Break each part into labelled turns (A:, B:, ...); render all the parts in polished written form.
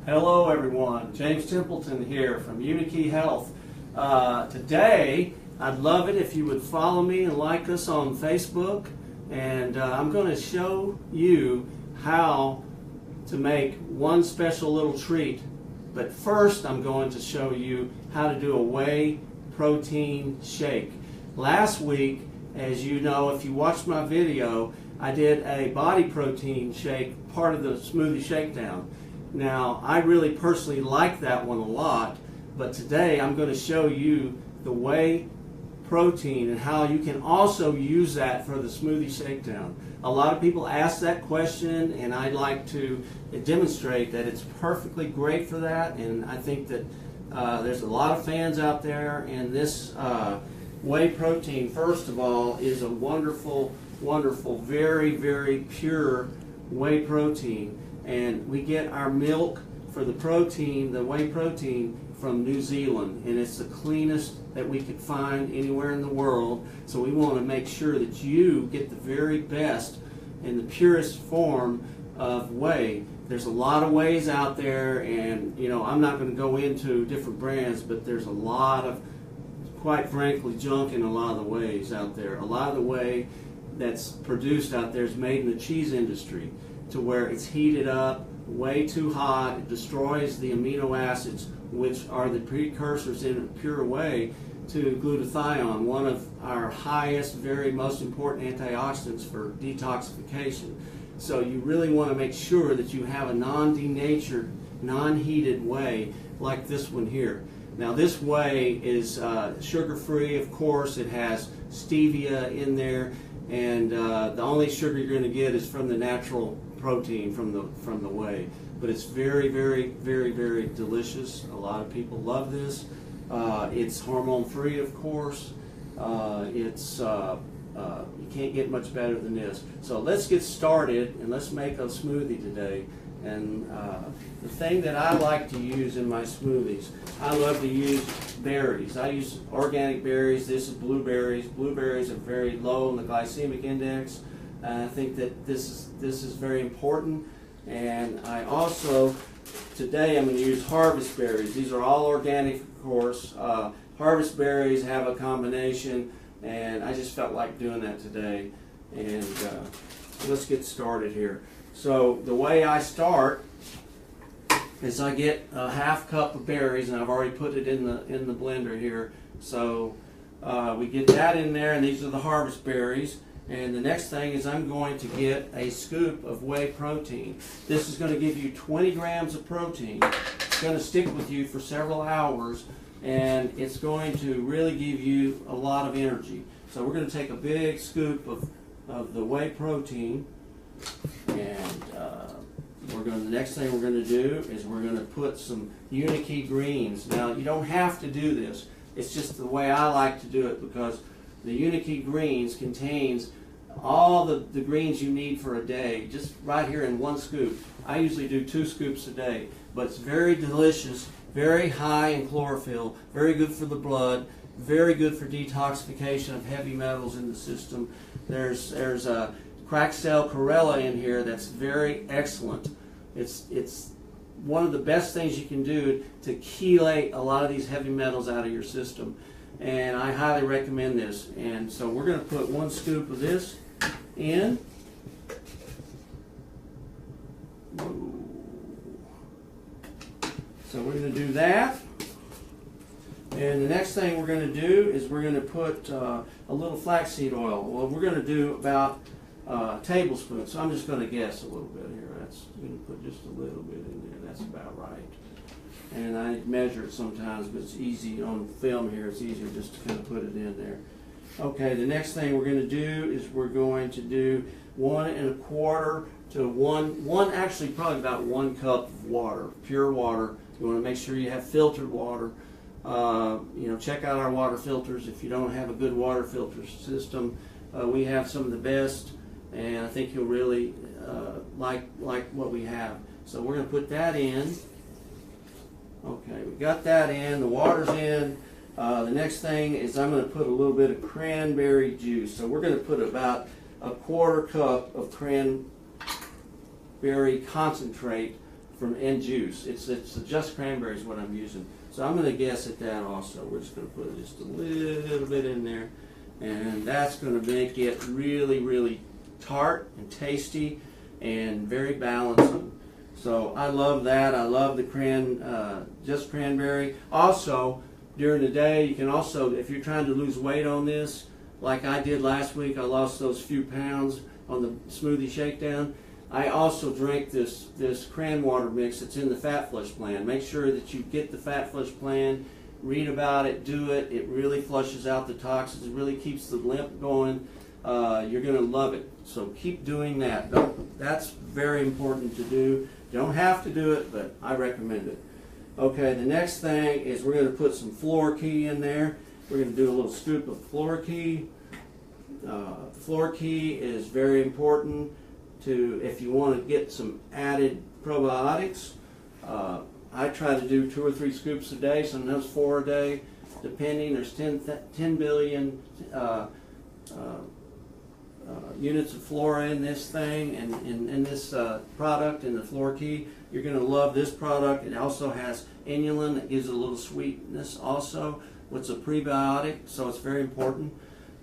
A: Hello everyone, James Templeton here from UNI KEY Health. Today, I'd love it if you would follow me and like us on Facebook, and I'm going to show you how to make one special little treat. But first, I'm going to show you how to do a whey protein shake. Last week, as you know, if you watched my video, I did a body protein shake, part of the smoothie shakedown. Now, I really personally like that one a lot, but today I'm going to show you the whey protein and how you can also use that for the smoothie shakedown. A lot of people ask that question, and I'd like to demonstrate that it's perfectly great for that, and I think that there's a lot of fans out there, and this whey protein, first of all, is a wonderful, wonderful, very, very pure whey protein. And we get our milk for the protein, the whey protein, from New Zealand, and it's the cleanest that we could find anywhere in the world. So we want to make sure that you get the very best and the purest form of whey. There's a lot of wheys out there, and you know, I'm not going to go into different brands, but there's a lot of, quite frankly, junk in a lot of the wheys out there. A lot of the whey that's produced out there is made in the cheese industry, to where it's heated up way too hot. It destroys the amino acids, which are the precursors in a pure whey to glutathione, one of our highest, very most important antioxidants for detoxification. So you really want to make sure that you have a non-denatured, non-heated whey like this one here. Now this whey is sugar-free, of course. It has stevia in there, and the only sugar you're going to get is from the natural protein from the whey. But it's very, very, very, very delicious. A lot of people love this. It's hormone-free, of course. You can't get much better than this. So let's get started and let's make a smoothie today. And the thing that I like to use in my smoothies, I love to use berries. I use organic berries. This is blueberries. Blueberries are very low in the glycemic index. I think that this is very important. And I also, today I'm going to use harvest berries. These are all organic, of course. Harvest berries have a combination, and I just felt like doing that today. And let's get started here. So the way I start is I get a half cup of berries, and I've already put it in the blender here. So we get that in there, and these are the harvest berries. And the next thing is I'm going to get a scoop of whey protein. This is going to give you 20 grams of protein. It's going to stick with you for several hours, and it's going to really give you a lot of energy. So we're going to take a big scoop of the whey protein, and the next thing we're going to do is we're going to put some UNI KEY greens. Now, you don't have to do this. It's just the way I like to do it, because the UNI KEY greens contains all the greens you need for a day, just right here in one scoop. I usually do 2 scoops a day, but it's very delicious, very high in chlorophyll, very good for the blood, very good for detoxification of heavy metals in the system. There's a cracked cell chlorella in here that's very excellent. It's one of the best things you can do to chelate a lot of these heavy metals out of your system. And I highly recommend this. And so we're going to put 1 scoop of this in. So we're going to do that. And the next thing we're going to do is we're going to put a little flaxseed oil. Well, we're going to do about a tablespoon. So I'm just going to guess a little bit here. I'm going to put just a little bit in there. That's about right. And I measure it sometimes, but it's easy on film here. It's easier just to kind of put it in there. Okay, the next thing we're going to do is we're going to do 1 1/4 to actually probably about 1 cup of water, pure water. You want to make sure you have filtered water. Check out our water filters. If you don't have a good water filter system, we have some of the best, and I think you'll really like what we have. So we're going to put that in. Okay, we got that in, the water's in. The next thing is I'm going to put a little bit of cranberry juice. So we're going to put about a 1/4 cup of cranberry concentrate in juice. It's just cranberries what I'm using. So I'm going to guess at that also. We're just going to put just a little bit in there, and that's going to make it really, really tart and tasty and very balancing. So I love that. I love the just cranberry. Also, during the day, you can also, if you're trying to lose weight on this, like I did last week, I lost those few pounds on the smoothie shakedown. I also drink this cran water mix that's in the Fat Flush Plan. Make sure that you get the Fat Flush Plan, read about it, do it. It really flushes out the toxins. It really keeps the lymph going. You're going to love it. So keep doing that. That's very important to do. You don't have to do it, but I recommend it. Okay, the next thing is we're going to put some Floor Key in there. We're going to do a little scoop of Floor Key. Floor Key is very important if you want to get some added probiotics. I try to do 2 or 3 scoops a day, sometimes 4 a day, depending. There's 10 billion units of flora in this thing, and in this product, in the Floor Key. You're going to love this product. It also has inulin that gives it a little sweetness also. It's a prebiotic, so it's very important.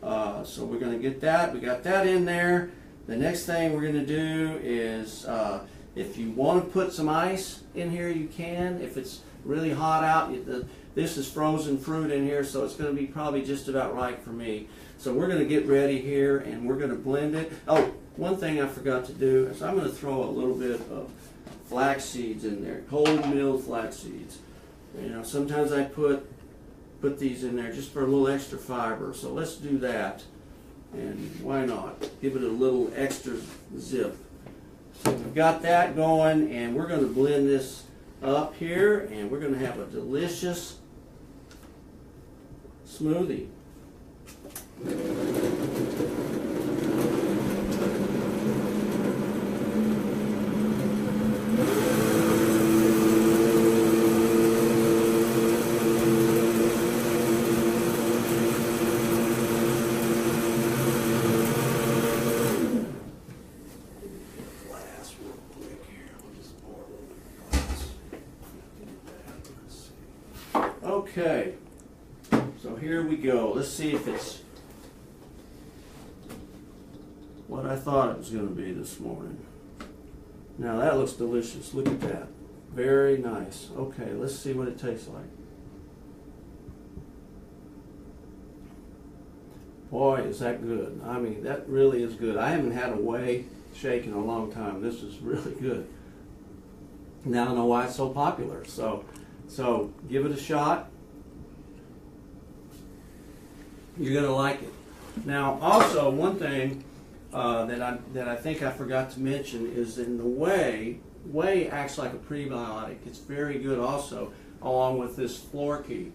A: So we're going to get that. We got that in there. The next thing we're going to do is, if you want to put some ice in here, you can. If it's really hot out, this is frozen fruit in here, so it's going to be probably just about right for me. So we're going to get ready here, and we're going to blend it. Oh, one thing I forgot to do is I'm going to throw a little bit of flax seeds in there, cold milled flax seeds. You know, sometimes I put these in there just for a little extra fiber. So let's do that. And why not? Give it a little extra zip. So we've got that going, and we're going to blend this up here, and we're going to have a delicious smoothie. Okay, so here we go. Let's see if it's what I thought it was going to be this morning. Now that looks delicious. Look at that. Very nice. Okay, let's see what it tastes like. Boy, is that good. I mean, that really is good. I haven't had a whey shake in a long time. This is really good. Now I know why it's so popular. So give it a shot. You're going to like it. Now, also, one thing that I think I forgot to mention is in the whey acts like a prebiotic. It's very good also, along with this Floor Key.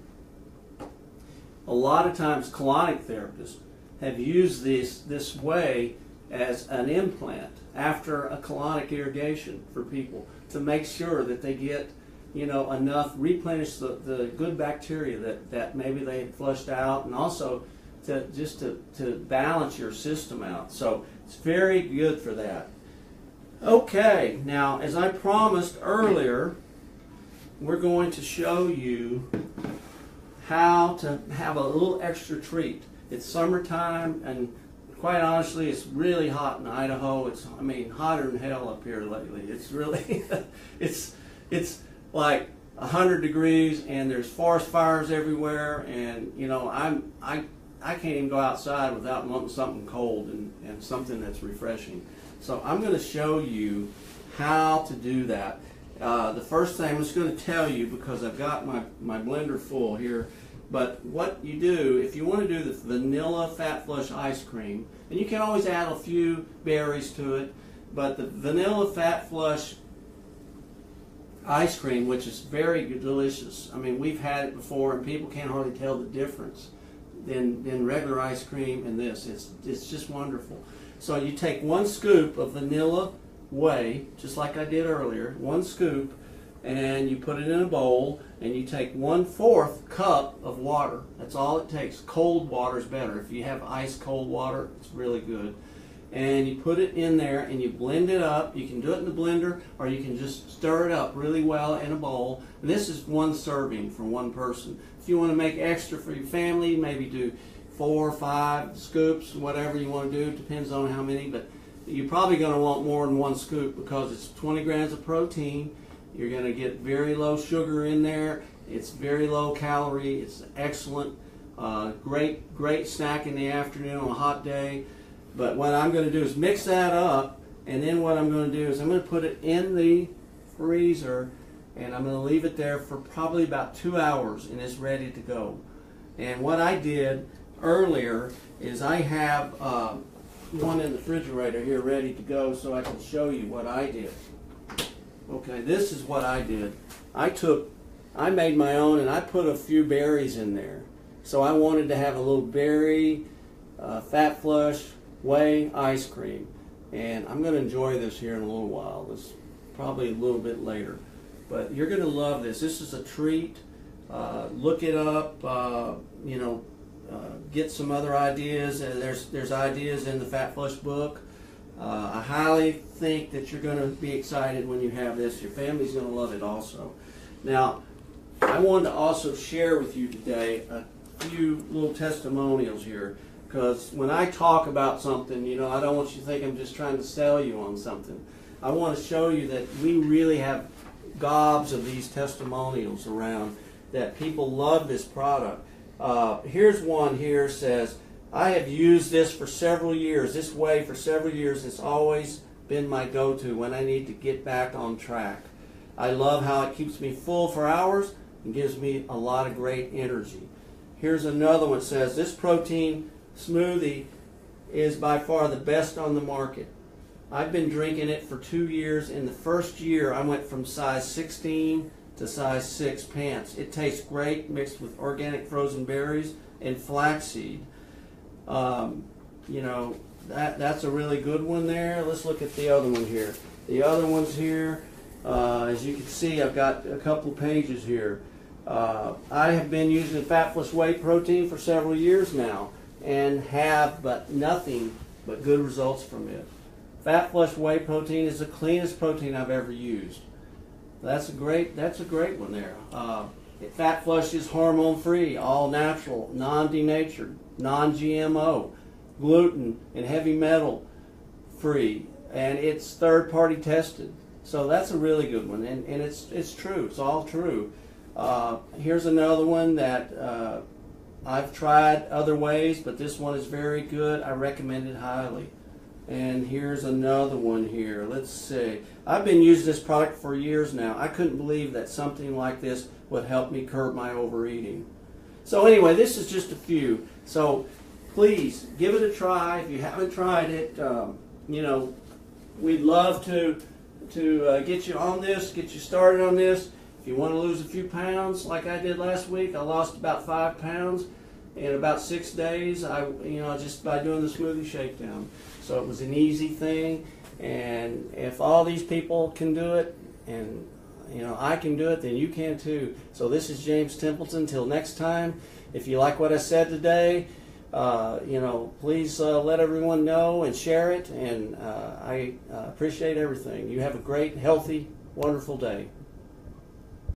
A: A lot of times, colonic therapists have used this whey as an implant after a colonic irrigation for people to make sure that they get, you know, enough, replenish the good bacteria that maybe they had flushed out, and also to balance your system out. So it's very good for that. Okay, now as I promised earlier, we're going to show you how to have a little extra treat. It's summertime, and quite honestly, it's really hot in Idaho. It's, I mean, hotter than hell up here lately. It's really, it's like 100 degrees, and there's forest fires everywhere, and you know, I can't even go outside without wanting something cold and something that's refreshing. So I'm going to show you how to do that. The first thing I'm just going to tell you, because I've got my blender full here, but what you do, if you want to do the vanilla Fat Flush ice cream, and you can always add a few berries to it, but the vanilla Fat Flush ice cream, which is very delicious. I mean, we've had it before, and people can't hardly tell the difference than regular ice cream and this. It's just wonderful. So you take 1 scoop of vanilla whey, just like I did earlier, 1 scoop, and you put it in a bowl, and you take 1/4 cup of water. That's all it takes. Cold water is better. If you have ice cold water, it's really good. and you put it in there and you blend it up. You can do it in the blender, or you can just stir it up really well in a bowl. And this is one serving for one person. If you want to make extra for your family, maybe do 4 or 5 scoops, whatever you want to do. Depends on how many, but you're probably going to want more than 1 scoop because it's 20 grams of protein. You're going to get very low sugar in there. It's very low calorie. It's excellent. Great snack in the afternoon on a hot day. But what I'm going to do is mix that up, and then what I'm going to do is I'm going to put it in the freezer, and I'm going to leave it there for probably about 2 hours, and it's ready to go. And what I did earlier is I have one in the refrigerator here ready to go so I can show you what I did. Okay, this is what I did. I made my own, and I put a few berries in there. So I wanted to have a little berry, fat flush, whey ice cream. And I'm going to enjoy this here in a little while. This probably a little bit later. But you're going to love this. This is a treat. Look it up. Get some other ideas. There's ideas in the Fat Flush book. I highly think that you're going to be excited when you have this. Your family's going to love it also. Now, I wanted to also share with you today a few little testimonials here, because when I talk about something, I don't want you to think I'm just trying to sell you on something. I want to show you that we really have gobs of these testimonials around, that people love this product. Here's one here, says, I have used this for several years, this whey for several years. It's always been my go-to when I need to get back on track. I love how it keeps me full for hours and gives me a lot of great energy. Here's another one that says, this protein smoothie is by far the best on the market. I've been drinking it for 2 years. In the first year, I went from size 16 to size 6 pants. It tastes great mixed with organic frozen berries and flaxseed. That's a really good one there. Let's look at the other one here. The other ones here, as you can see, I've got a couple pages here. I have been using Fat Flush Whey protein for several years now and have nothing but good results from it. Fat Flush Whey protein is the cleanest protein I've ever used. That's a great one there. Fat Flush is hormone free, all natural, non-denatured, non-GMO, gluten and heavy metal free, and it's third-party tested. So that's a really good one, and it's true. It's all true. Here's another one that I've tried other ways, but this one is very good. I recommend it highly. And here's another one here. Let's see. I've been using this product for years now. I couldn't believe that something like this would help me curb my overeating. So anyway, this is just a few. So please give it a try. If you haven't tried it, we'd love to get you on this, get you started on this. If you want to lose a few pounds, like I did last week, I lost about 5 pounds in about 6 days. Just by doing the smoothie shakedown. So it was an easy thing, and if all these people can do it, and I can do it, then you can too. So this is James Templeton. Till next time, if you like what I said today, please let everyone know and share it, and I appreciate everything. You have a great, healthy, wonderful day.